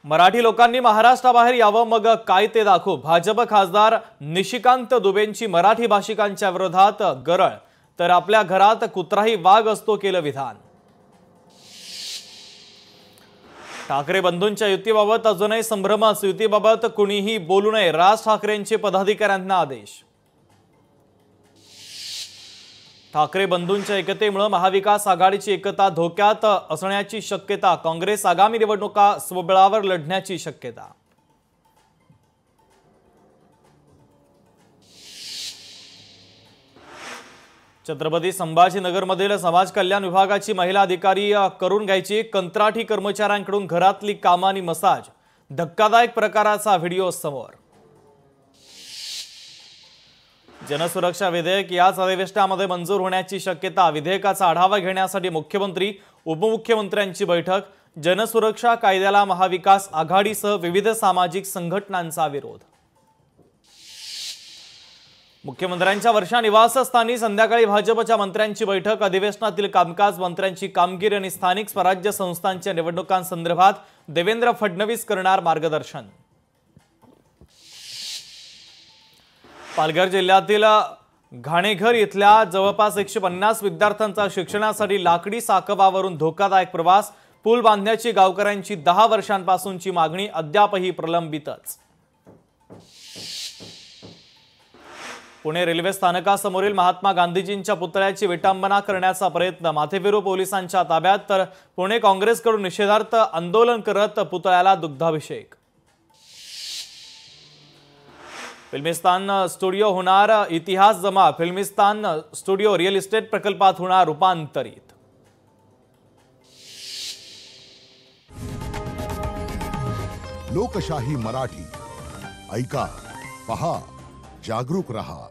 मराठी लोकांनी महाराष्ट्राबाहेर यावं, मग काय ते दाखवू। भाजप खासदार निशिकांत दुबेंची मराठी भाषिकांच्या विरोधात गरळ, तर आपल्या घरात कुत्राही वाघ असतो केलं विधान। ठाकरे बंधूंच्या युतीबाबत अजूनही संभ्रमच। युतीबाबत कुणीही बोलू नये, राज ठाकरेंचे पदाधिकाऱ्यांना आदेश। ठाकरे बंधूंच्या एकतेमुळे महाविकास आघाडीची एकता धोक्यात असण्याची शक्यता। काँग्रेस आगामी निवडणुका स्वबळावर लढण्याची शक्यता। छत्रपती संभाजीनगरमधील समाज कल्याण विभागाची महिला अधिकारी करून घ्यायची कंत्राटी कर्मचाऱ्यांकडून घरातली कामानी मसाज। धक्कादायक प्रकाराचा व्हिडिओ समोर। जनसुरक्षा विधेयक याच अधिवेशनामध्ये मंजूर होण्याची शक्यता। विधेयकाचा आढावा घेण्यासाठी मुख्यमंत्री उपमुख्यमंत्र्यांची बैठक। जनसुरक्षा कायद्याला महाविकास आघाडीसह विविध सामाजिक संघटनांचा विरोध। मुख्यमंत्र्यांच्या वर्षा निवासस्थानी संध्याकाळी भाजपच्या मंत्र्यांची बैठक। अधिवेशनातील कामकाज, मंत्र्यांची कामगिरी आणि स्थानिक स्वराज्य संस्थांच्या निवडणुकांसंदर्भात देवेंद्र फडणवीस करणार मार्गदर्शन। पालघर जिल्ह्यातील घाणेघर इथल्या जवळपास 150 विद्यार्थ्यांचा शिक्षणासाठी लाकडी साकबावरून धोकादायक प्रवास। पूल बांधण्याची गावकऱ्यांची 10 वर्षांपासूनची मागणी अद्यापही प्रलंबितच। पुणे रेल्वे स्थानकासमोरील महात्मा गांधीजींच्या पुतळ्याची विटंबना करण्याचा प्रयत्न। माथेफिरू पोलिसांच्या ताब्यात, तर पुणे काँग्रेसकडून निषेधार्थ आंदोलन करत पुतळ्याला दुग्धाभिषेक। फिल्मिस्तान स्टुडिओ होणार इतिहास जमा। फिल्मिस्तान स्टुडिओ रिअल इस्टेट प्रकल्पात होणार रूपांतरित। लोकशाही मराठी ऐका, पहा, जागरूक रहा।